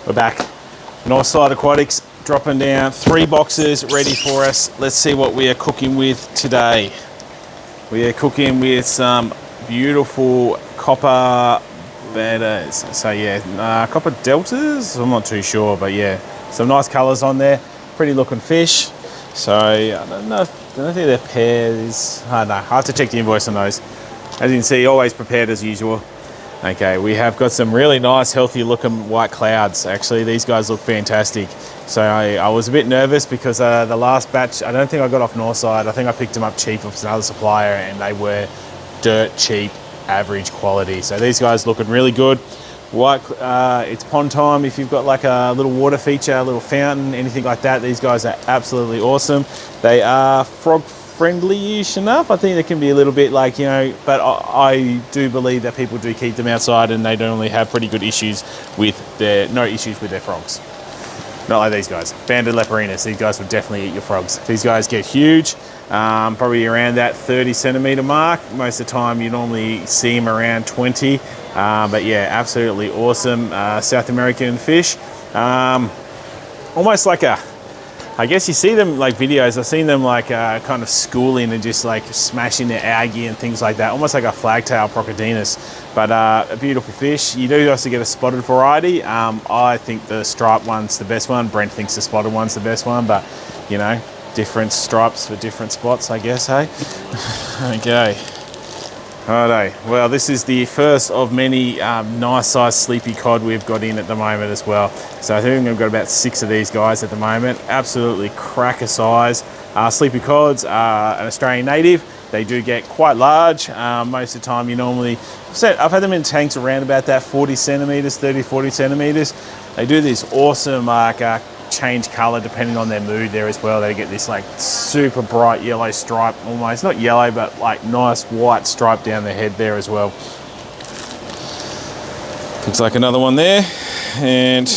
We're back. Northside Aquatics dropping down 3 boxes ready for us. Let's see what we are cooking with today. We are cooking with some beautiful copper Bettas. So yeah, copper deltas. I'm not too sure, but yeah, some nice colours on there. Pretty looking fish. So I don't know. I don't think they're pairs. I don't know. I have to check the invoice on those. As you can see, always prepared as usual. Okay, we have got some really nice, healthy looking white clouds. Actually, these guys look fantastic. So I was a bit nervous because the last batch, I don't think I got off Northside. I think I picked them up cheap off another supplier and they were dirt cheap, average quality. So these guys looking really good. White, it's pond time. If you've got like a little water feature, a little fountain, anything like that, these guys are absolutely awesome. They are frog friendly-ish enough. I think they can be a little bit like, you know, but I do believe that people do keep them outside and they normally have pretty good issues with no issues with their frogs. Not like these guys. Banded leporinas, these guys would definitely eat your frogs. These guys get huge, probably around that 30 centimeter mark. Most of the time you normally see them around 20, but yeah, absolutely awesome South American fish. Almost like I guess you see them like videos, I've seen them like kind of schooling and just like smashing their algae and things like that, almost like a flagtail Procodinus, but a beautiful fish. You do also get a spotted variety. I think the striped one's the best one. Brent thinks the spotted one's the best one, but you know, different stripes for different spots, I guess, hey? Okay. Righto. Well, this is the first of many nice sized sleepy cod we've got in at the moment as well. So I think we've got about 6 of these guys at the moment. Absolutely cracker size. Sleepy cods are an Australian native. They do get quite large. Most of the time you normally, I've had them in tanks around about that 40 centimeters, 30, 40 centimeters. They do this awesome change color depending on their mood there as well. They get this like super bright yellow stripe, almost not yellow, but like nice white stripe down the head there as well. Looks like another one there, and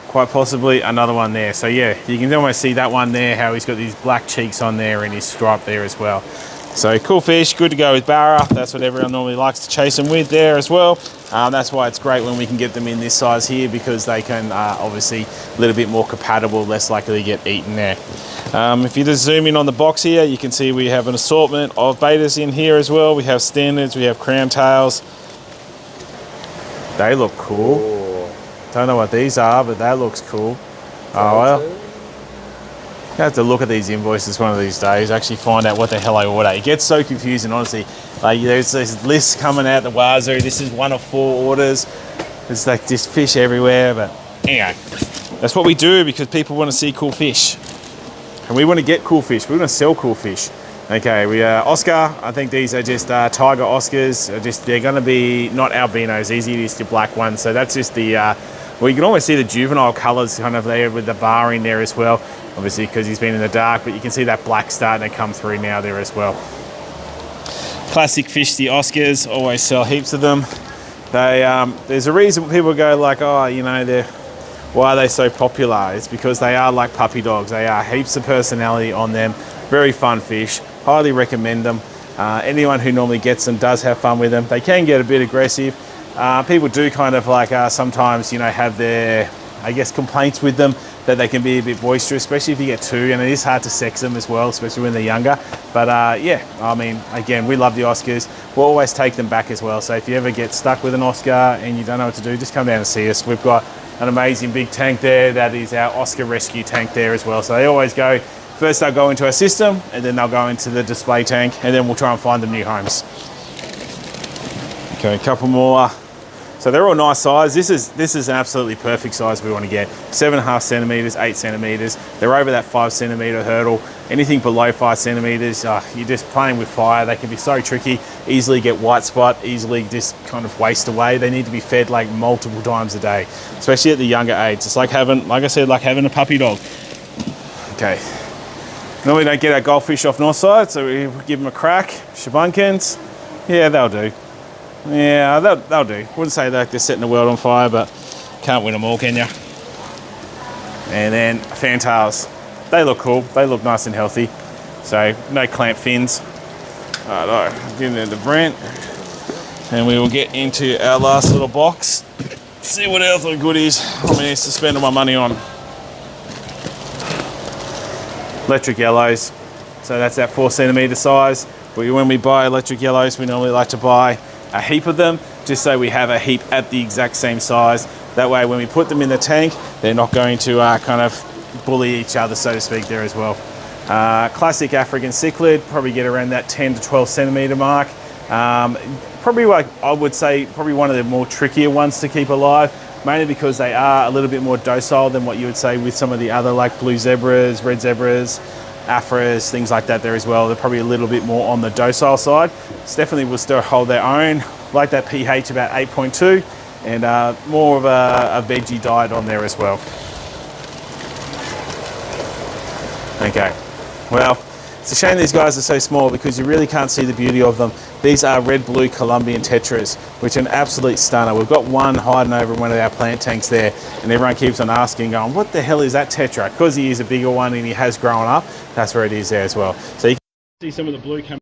quite possibly another one there. So yeah, you can almost see that one there, how he's got these black cheeks on there and his stripe there as well. So cool fish, good to go with Barra. That's what everyone normally likes to chase them with there as well. That's why it's great when we can get them in this size here, because they can obviously a little bit more compatible, less likely to get eaten there. If you just zoom in on the box here, you can see we have an assortment of Bettas in here as well. We have standards, we have crown tails. They look cool. Ooh. Don't know what these are, but that looks cool. Oh well. I have to look at these invoices one of these days, actually find out what the hell I order. It gets so confusing, honestly. Like there's this list coming out the wazoo. This is 1 of 4 orders. There's like this fish everywhere, but anyway, that's what we do because people want to see cool fish. And we want to get cool fish. We want to sell cool fish. Okay, we are Oscar. I think these are just tiger Oscars. They're going to be not albinos. These are just the black ones. So that's just the, well, you can almost see the juvenile colours kind of there with the bar in there as well. Obviously because he's been in the dark, but you can see that black starting to come through now there as well. Classic fish, the Oscars, always sell heaps of them. They, there's a reason people go like, oh, you know, why are they so popular? It's because they are like puppy dogs. They are heaps of personality on them. Very fun fish. Highly recommend them. Anyone who normally gets them does have fun with them. They can get a bit aggressive. People do kind of like sometimes, you know, have their, I guess, complaints with them that they can be a bit boisterous, especially if you get 2, and it is hard to sex them as well, especially when they're younger. But yeah, I mean, again, we love the Oscars. We'll always take them back as well. So if you ever get stuck with an Oscar and you don't know what to do, just come down and see us. We've got an amazing big tank there. That is our Oscar rescue tank there as well. So they always go, first they'll go into our system and then they'll go into the display tank and then we'll try and find them new homes. Okay, a couple more. So they're all nice size. This is an absolutely perfect size we want to get. 7.5 centimeters, 8 centimeters. They're over that 5 centimeter hurdle. Anything below 5 centimeters, you're just playing with fire. They can be so tricky, easily get white spot, easily just kind of waste away. They need to be fed like multiple times a day, especially at the younger age. It's like having, like I said, like having a puppy dog. Okay. Normally don't get our goldfish off Northside, so we give them a crack. Shabunkins, yeah, they'll do. Yeah, they'll do. Wouldn't say that they're setting the world on fire, but can't win them all, can you? And then fantails. They look cool. They look nice and healthy. So no clamp fins. Alright, give them to Brent. And we will get into our last little box. see what else are goodies I'm going to spend all my money on. Electric yellows. So that's that 4 centimetre size. When we buy electric yellows, we normally like to buy a heap of them, just so we have a heap at the exact same size. That way when we put them in the tank, they're not going to kind of bully each other, so to speak, there as well. Classic African cichlid, probably get around that 10 to 12 centimetre mark. Probably, like I would say, probably one of the more trickier ones to keep alive, mainly because they are a little bit more docile than what you would say with some of the other like blue zebras, red zebras, afras, things like that there as well. They're probably a little bit more on the docile side. It's definitely will still hold their own, like that pH about 8.2, and more of a veggie diet on there as well. Okay, well, it's a shame these guys are so small because you really can't see the beauty of them. These are red-blue Colombian tetras, which are an absolute stunner. We've got one hiding over in one of our plant tanks there, and everyone keeps on asking, going, what the hell is that tetra? Because he is a bigger one and he has grown up, that's where it is there as well. So you can see some of the blue come.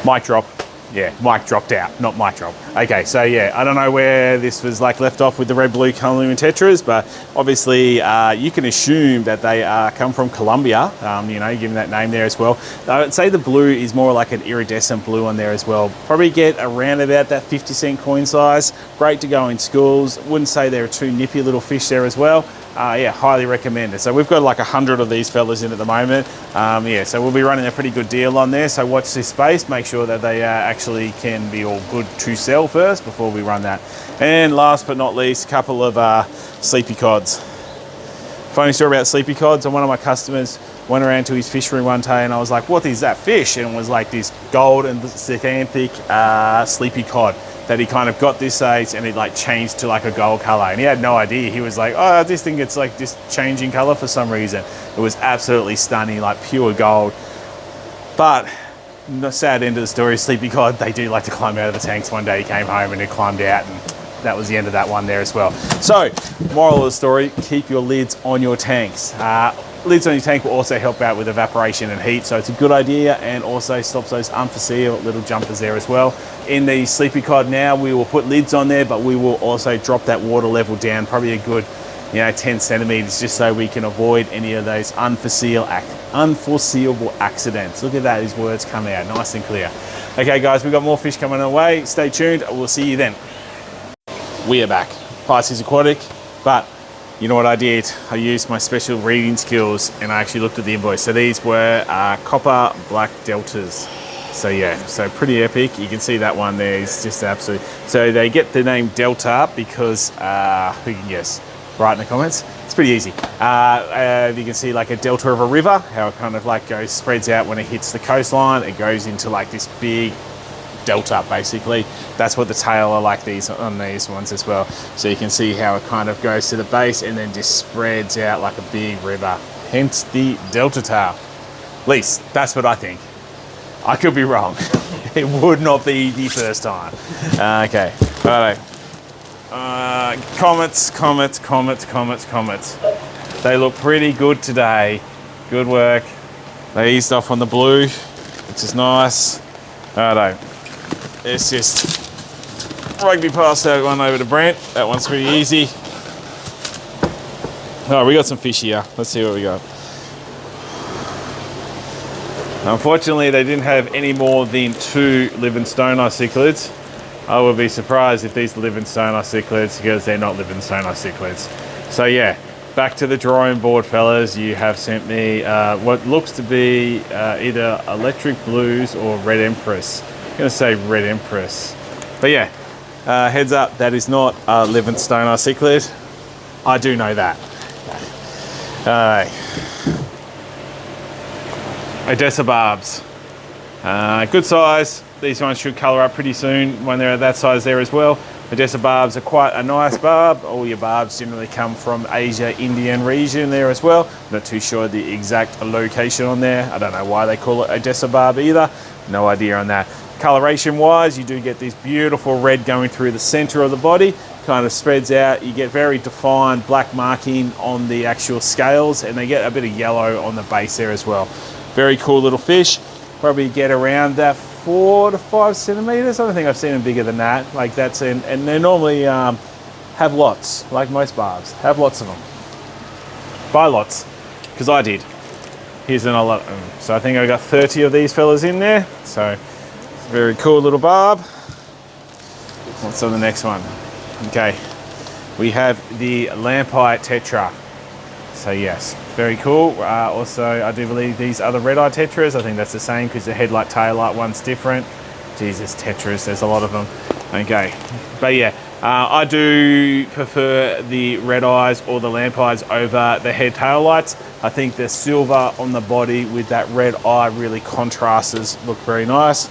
Mic drop. Yeah, mic dropped out, not mic drop. Okay, so yeah, I don't know where this was like left off with the red-blue Colombian tetras, but obviously you can assume that they come from Colombia, you know, given that name there as well. I would say the blue is more like an iridescent blue on there as well. Probably get around about that 50-cent coin size. Great to go in schools. Wouldn't say they're two nippy little fish there as well. Yeah, highly recommend it. So we've got like 100 of these fellas in at the moment. Yeah, so we'll be running a pretty good deal on there. So watch this space, make sure that they actually can be all good to sell first before we run that. And last but not least, a couple of sleepy cods. Funny story about sleepy cods. One of my customers went around to his fishery one day and I was like, what is that fish? And it was like this gold and xanthic sleepy cod that he kind of got this age and it like changed to like a gold color, and he had no idea. He was like, oh, I just think it's like just changing color for some reason. It was absolutely stunning, like pure gold. But the sad end of the story, sleepy cod, they do like to climb out of the tanks. One day he came home and it climbed out, and that was the end of that one there as well. So moral of the story, keep your lids on your tanks. Lids on your tank will also help out with evaporation and heat, so it's a good idea, and also stops those unforeseeable little jumpers there as well. In the sleepy cod now, we will put lids on there, but we will also drop that water level down, probably a good, 10 centimeters, just so we can avoid any of those unforeseeable accidents. Look at that, these words come out nice and clear. Okay guys, we've got more fish coming our way. Stay tuned, we'll see you then. We are back. Pisces Aquatic, but you know what I did? I used my special reading skills and I actually looked at the invoice. So these were copper black deltas. So yeah, so pretty epic. You can see that one there is just absolute. So they get the name Delta because, who can guess? Write in the comments. It's pretty easy. You can see like a delta of a river, how it kind of like spreads out when it hits the coastline. It goes into like this big delta basically. That's what the tail are like these on these ones as well. So you can see how it kind of goes to the base and then just spreads out like a big river. Hence the delta tail. At least that's what I think. I could be wrong. It would not be the first time. Okay, all right. Comets. They look pretty good today. Good work. They eased off on the blue, which is nice. All right. Let's just rugby past that one over to Brent. That one's pretty easy. Oh, we got some fish here. Let's see what we got. Unfortunately, they didn't have any more than 2 Livingstone cichlids. I would be surprised if these Livingstone cichlids, because they're not Livingstone cichlids. So yeah, back to the drawing board, fellas. You have sent me what looks to be either electric blues or red empress. I'm going to say red empress. But yeah, heads up, that is not a Livingstone cichlid. I do know that. Odessa Barbs. Good size. These ones should colour up pretty soon when they're at that size there as well. Odessa Barbs are quite a nice barb. All your barbs generally come from Asia, Indian region there as well. Not too sure the exact location on there. I don't know why they call it Odessa Barb either. No idea on that. Coloration wise, you do get this beautiful red going through the center of the body, kind of spreads out. You get very defined black marking on the actual scales, and they get a bit of yellow on the base there as well. Very cool little fish. Probably get around that 4 to 5 centimeters. I don't think I've seen them bigger than that. Like that's and they're normally have lots, like most barbs. Have lots of them. Buy lots, because I did. Here's another lot of them. So I think I got 30 of these fellas in there. So very cool little barb. What's on the next one? Okay, we have the Lampi tetra. So yes, very cool. Also, I do believe these are the red-eye tetras. I think that's the same because the headlight, tail light one's different. Jesus, tetras, there's a lot of them. Okay, but yeah, I do prefer the red eyes or the lamp eyes over the head tail lights. I think the silver on the body with that red eye really contrasts, look very nice.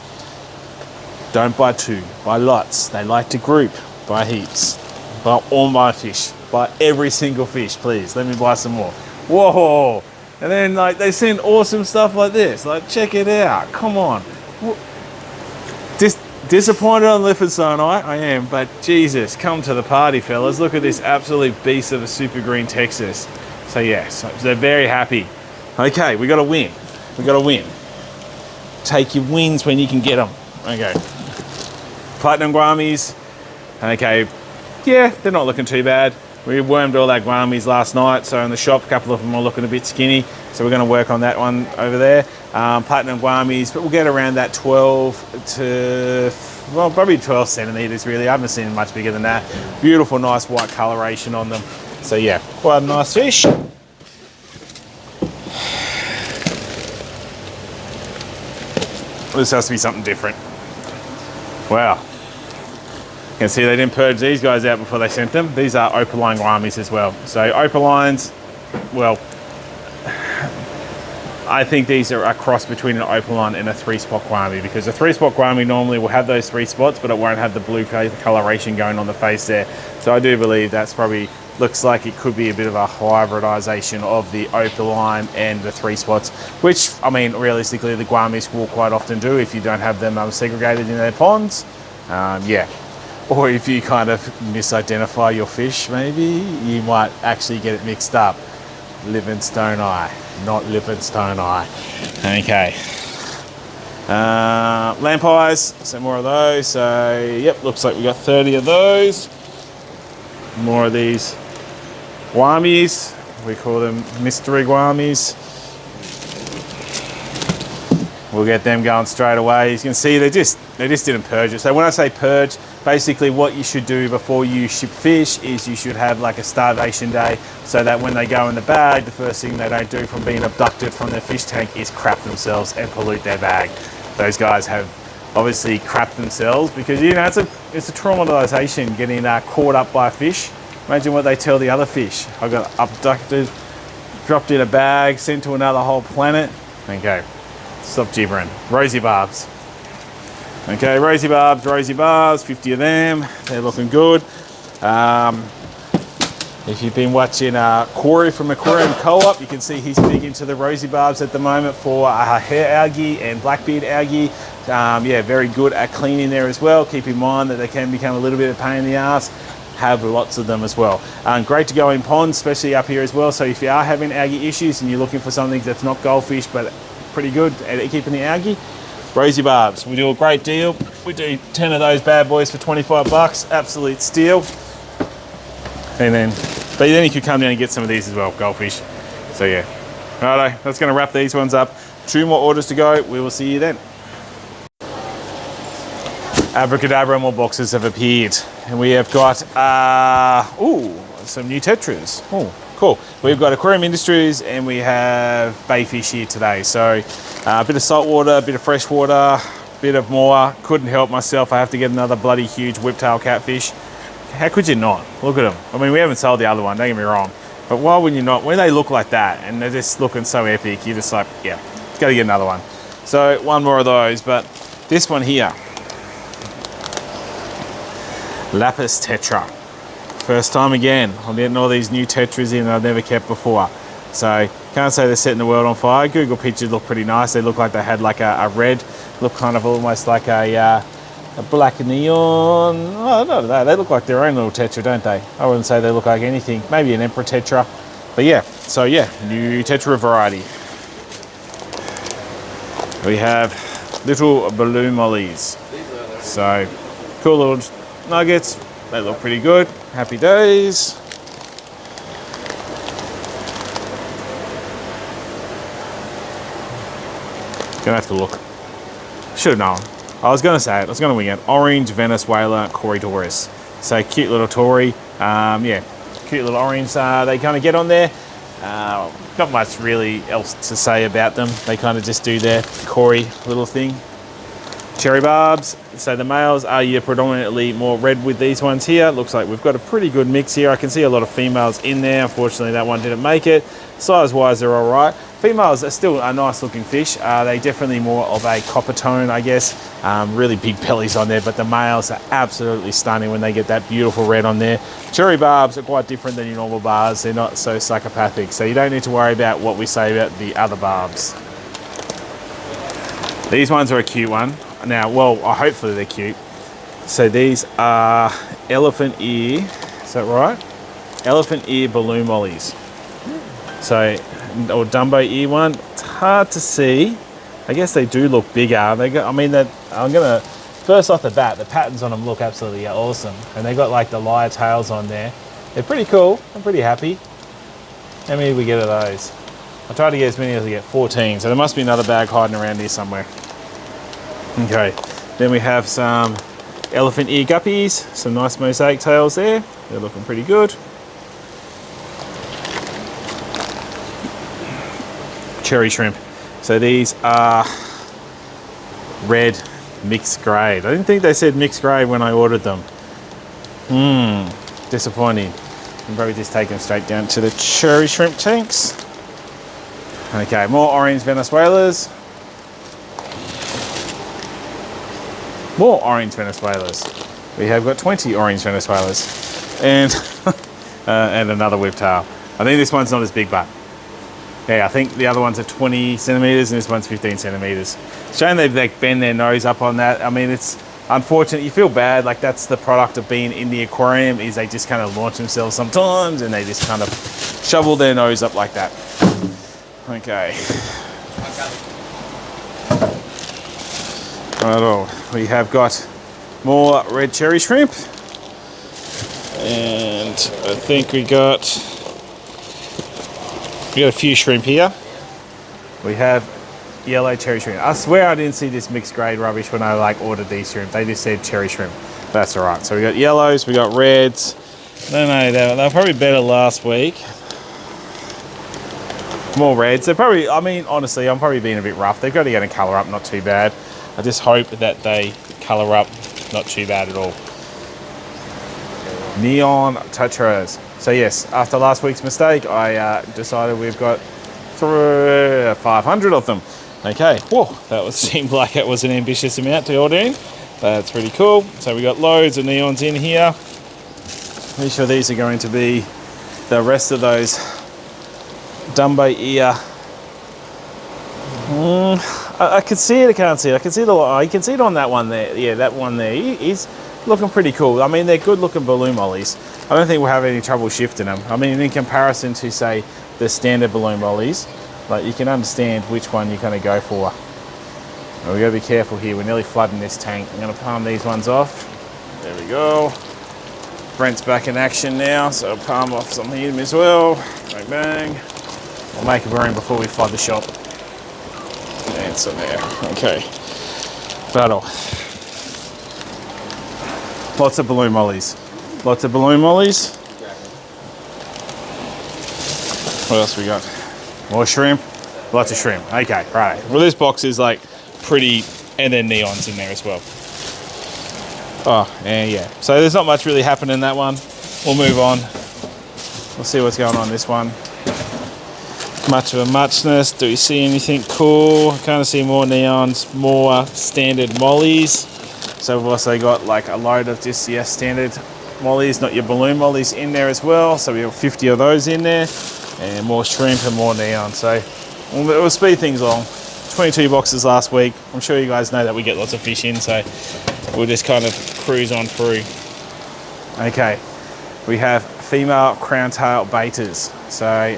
Don't buy two, buy lots. They like to group, buy heaps. Buy all my fish, buy every single fish, please. Let me buy some more. Whoa! And then like they send awesome stuff like this. Like check it out, come on. Disappointed on Liffenstein, I am, but Jesus, come to the party, fellas. Look at this absolute beast of a super green Texas. So yeah, so they're very happy. Okay, we got to win. We got to win. Take your wins when you can get them. Okay. Platinum Guamis. Okay, yeah, they're not looking too bad. We wormed all our Guamis last night, so in the shop, a couple of them are looking a bit skinny. So we're going to work on that one over there. Platinum Guamis, but we'll get around that 12 to, well, probably 12 centimeters really. I haven't seen much bigger than that. Beautiful, nice white coloration on them. So yeah, quite a nice fish. This has to be something different. Wow. You can see they didn't purge these guys out before they sent them. These are opaline Guamis as well. So opalines, well, I think these are a cross between an opaline and a 3-spot Guami, because a 3-spot Guami normally will have those 3 spots, but it won't have the blue coloration going on the face there. So I do believe that's probably, looks like it could be a bit of a hybridization of the opaline and the 3 spots, which, I mean, realistically, the Guamis will quite often do if you don't have them segregated in their ponds. Yeah. Or if you kind of misidentify your fish, maybe, you might actually get it mixed up. Livingstone eye, not Livingstone eye. Okay. Lamp eyes, some more of those. So, yep, looks like we got 30 of those. More of these Guamis. We call them mystery Guamis. We'll get them going straight away. You can see they just didn't purge it. So when I say purge, basically what you should do before you ship fish is you should have like a starvation day, so that when they go in the bag, the first thing they don't do from being abducted from their fish tank is crap themselves and pollute their bag. Those guys have obviously crapped themselves because, you know, it's a traumatization getting caught up by a fish. Imagine what they tell the other fish. I got abducted, dropped in a bag, sent to another whole planet. Okay. Stop gibbering. Rosy Barbs. Okay, Rosy Barbs, 50 of them. They're looking good. If you've been watching Corey from Aquarium Co-op, you can see he's big into the Rosy Barbs at the moment for hair algae and blackbeard algae. Yeah, very good at cleaning there as well. Keep in mind that they can become a little bit of a pain in the ass. Have lots of them as well. Great to go in ponds, especially up here as well. So if you are having algae issues and you're looking for something that's not goldfish but pretty good at keeping the algae, Rosy Barbs. We do a great deal. We do 10 of those bad boys for 25 bucks. Absolute steal. And then, but then you could come down and get some of these as well, goldfish. So yeah. Righto, that's going to wrap these ones up. 2 more orders to go. We will see you then. Abracadabra, more boxes have appeared. And we have got, some new tetras. Oh, cool. We've got Aquarium Industries and we have Bayfish here today. So a bit of saltwater, a bit of freshwater, a bit of more. Couldn't help myself. I have to get another bloody huge whiptail catfish. How could you not? Look at them. I mean, we haven't sold the other one, don't get me wrong. But why would you not? When they look like that and they're just looking so epic, you're just like, yeah, got to get another one. So one more of those, but this one here, Lapis Tetra. First time again. I'm getting all these new tetras in that I've never kept before. So can't say they're setting the world on fire. Google pictures look pretty nice. They look like they had like a red, look kind of almost like a black neon. Oh, no, they look like their own little tetra, don't they? I wouldn't say they look like anything. Maybe an emperor tetra. But yeah, so yeah, new tetra variety. We have little blue mollies. So cool little nuggets. They look pretty good. Happy days. Gonna have to look. Should have known. I was gonna say it. I was gonna wing it. Orange Venezuela Corridores. So cute little Tory. Yeah, cute little orange. They kind of get on there. Not much really else to say about them. They kind of just do their Cory little thing. Cherry Barbs. So the males are predominantly more red with these ones here. Looks like we've got a pretty good mix here. I can see a lot of females in there. Unfortunately, that one didn't make it. Size-wise, they're all right. Females are still a nice looking fish. They definitely more of a copper tone, I guess. Really big bellies on there, but the males are absolutely stunning when they get that beautiful red on there. Cherry Barbs are quite different than your normal barbs. They're not so psychopathic, so you don't need to worry about what we say about the other barbs. These ones are a cute one. Now, well, hopefully they're cute. So these are elephant ear, is that right? Elephant ear balloon mollies. So, or Dumbo ear one. It's hard to see. I guess they do look bigger. They got, I mean, that I'm gonna first off the bat, the patterns on them look absolutely awesome, and they got like the lyre tails on there. They're pretty cool. I'm pretty happy. How many did we get of those? I tried to get as many as I get. 14. So there must be another bag hiding around here somewhere. Okay. Then we have some elephant ear guppies. Some nice mosaic tails there. They're looking pretty good. Cherry shrimp. So these are red mixed grade. I didn't think they said mixed grade when I ordered them. Disappointing. Can probably just take them straight down to the cherry shrimp tanks. Okay, more orange Venezuelas. More orange Venezuelas. We have got 20 orange Venezuelas. And and another whiptail. I think this one's not as big, but yeah, I think the other ones are 20 centimeters and this one's 15 centimeters. Shame they've like bend their nose up on that. I mean, it's unfortunate. You feel bad. Like that's the product of being in the aquarium, is they just kind of launch themselves sometimes and they just kind of shovel their nose up like that. Okay. Right, we have got more red cherry shrimp. And I think we got a few shrimp here. We have yellow cherry shrimp. I swear I didn't see this mixed grade rubbish when I like ordered these shrimp. They just said cherry shrimp. That's all right. So we got yellows, we got reds. No, they're probably better last week. More reds. They're probably, I mean, honestly, I'm probably being a bit rough. They've got to get a colour up, not too bad. I just hope that they colour up not too bad at all. Neon tetras. So yes, after last week's mistake, I decided we've got 500 of them. Okay, whoa, that seemed like it was an ambitious amount to order in. That's pretty cool. So we got loads of neons in here. Pretty sure these are going to be the rest of those Dumbo ear. I can see it, I can't see it. I can see you can see it on that one there. Yeah, that one there. He's looking pretty cool. I mean, they're good looking balloon mollies. I don't think we'll have any trouble shifting them. I mean, in comparison to, say, the standard balloon mollies, like you can understand which one you're going to go for. Now, we got to be careful here. We're nearly flooding this tank. I'm going to palm these ones off. There we go. Brent's back in action now, so I'll palm off some of him as well. Bang, bang. We'll make a room before we flood the shop. And some there. Okay. Battle. Lots of balloon mollies. Lots of balloon mollies. What else we got? More shrimp. Lots of shrimp. Okay, right. Well, this box is like pretty, and then neons in there as well. Oh, and yeah. So there's not much really happening in that one. We'll move on. We'll see what's going on in this one. Much of a muchness. Do we see anything cool? I kind of see more neons, more standard mollies. So we've also got like a load of just, yeah, standard mollies, not your balloon mollies in there as well. So we have 50 of those in there, and more shrimp and more neon. So we'll speed things along. 22 boxes last week. I'm sure you guys know that we get lots of fish in, so we'll just kind of cruise on through. Okay, we have female crown tail Bettas. So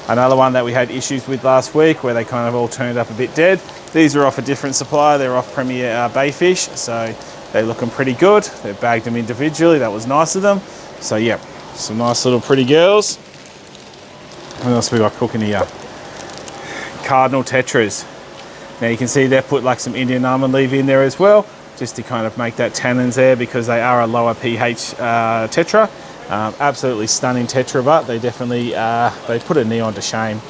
another one that we had issues with last week where they kind of all turned up a bit dead. These are off a different supplier. They're off Premier Bayfish, so they're looking pretty good. They've bagged them individually. That was nice of them. So yeah, some nice little pretty girls. What else we got cooking here? Cardinal tetras. Now you can see they've put like some Indian almond leaf in there as well, just to kind of make that tannins there, because they are a lower pH tetra. Absolutely stunning tetra, but they definitely they put a neon to shame.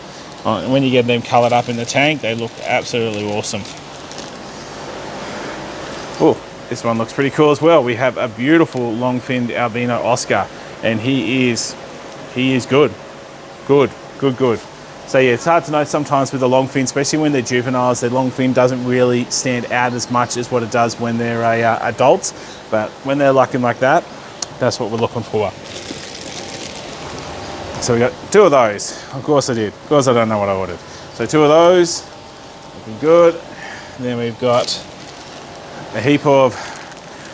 When you get them coloured up in the tank, they look absolutely awesome. Oh, this one looks pretty cool as well. We have a beautiful long-finned albino Oscar, and he is good. Good. So yeah, it's hard to know sometimes with the long fin, especially when they're juveniles. Their long fin doesn't really stand out as much as what it does when they're adults. But when they're looking like that, that's what we're looking for. So we got 2 of those. Of course I did. Of course I don't know what I ordered. So 2 of those, looking good. And then we've got a heap of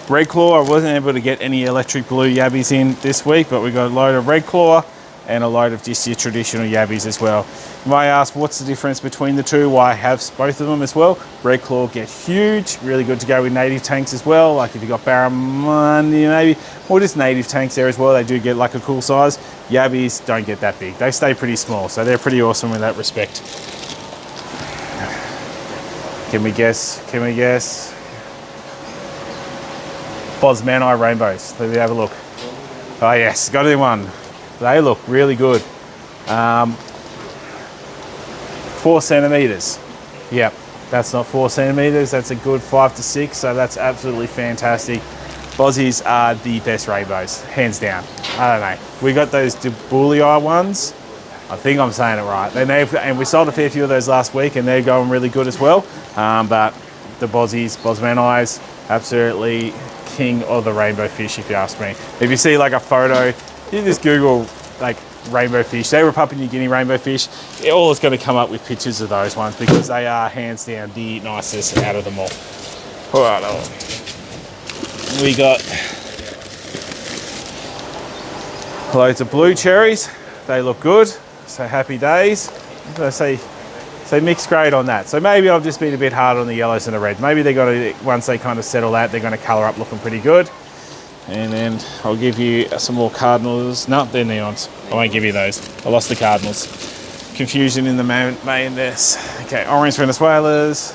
red claw. I wasn't able to get any electric blue yabbies in this week, but we got a load of red claw and a load of just your traditional yabbies as well. You might ask, what's the difference between the two? Well, I have both of them as well. Red claw get huge, really good to go with native tanks as well. Like if you got barramundi maybe, or just native tanks there as well, they do get like a cool size. Yabbies don't get that big. They stay pretty small, so they're pretty awesome in that respect. Can we guess? Bosmani rainbows. Let me have a look. Oh yes, got it one. They look really good. 4 centimeters. Yep, that's not 4 centimeters. That's a good 5 to 6. So that's absolutely fantastic. Bozzies are the best rainbows, hands down. I don't know. We got those Dubulii ones. I think I'm saying it right. And we sold a fair few of those last week, and they're going really good as well. But the Bozzies, Bosmanis, absolutely king of the rainbow fish, if you ask me. If you see like a photo, you just Google like rainbow fish, they were Papua New Guinea rainbow fish, all is going to come up with pictures of those ones, because they are hands down the nicest out of them all. Alright, we got loads of blue cherries. They look good, so happy days. I say mixed grade on that. So maybe I've just been a bit hard on the yellows and the reds. Maybe they're going to, once they kind of settle out, they're going to colour up looking pretty good. And then I'll give you some more cardinals. No, they're neons. I won't give you those. I lost the cardinals. Confusion in the mayonnaise. Okay, orange Venezuelas.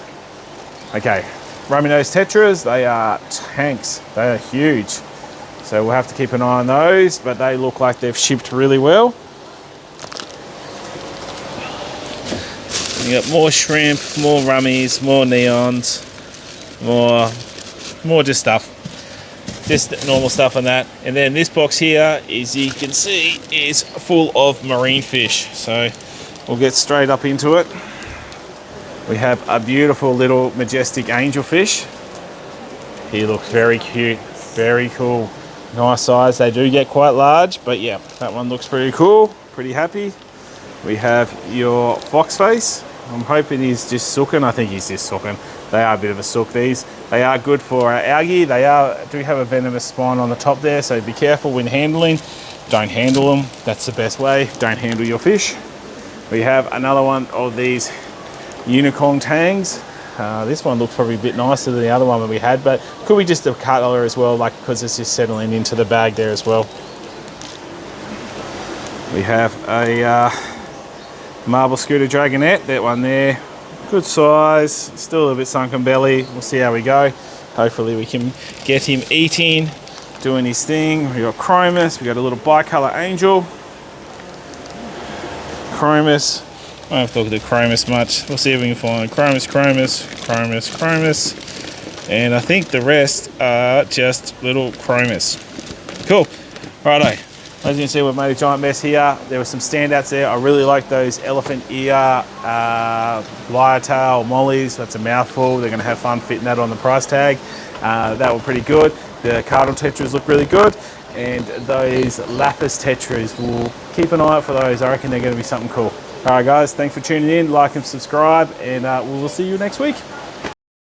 Okay, Romy nose tetras. They are tanks. They are huge. So we'll have to keep an eye on those, but they look like they've shipped really well. We got more shrimp, more rummies, more neons, more just stuff. Just normal stuff on that. And then this box here, as you can see, is full of marine fish. So we'll get straight up into it. We have a beautiful little majestic angelfish. He looks very cute, very cool. Nice size. They do get quite large, but yeah, that one looks pretty cool. Pretty happy. We have your fox face. I'm hoping he's just sooking. I think he's just sooking. They are a bit of a sook, these. They are good for algae. They do have a venomous spine on the top there, so be careful when handling. Don't handle them. That's the best way. Don't handle your fish. We have another one of these unicorn tangs. This one looks probably a bit nicer than the other one that we had, but could be just a colour as well, like because it's just settling into the bag there as well. We have a marble scooter dragonette, that one there. Good size, still a little bit sunken belly. We'll see how we go. Hopefully we can get him eating, doing his thing. We got chromis, we got a little bicolour angel. Chromis, I don't have to look at the chromis much. We'll see if we can find chromis. And I think the rest are just little chromis. Cool, righto. As you can see, we've made a giant mess here. There were some standouts there. I really like those elephant ear, lyre tail, mollies. That's a mouthful. They're gonna have fun fitting that on the price tag. That were pretty good. The cardinal tetras look really good. And those lapis tetras, we'll keep an eye out for those. I reckon they're gonna be something cool. All right guys, thanks for tuning in. Like and subscribe, and we will see you next week.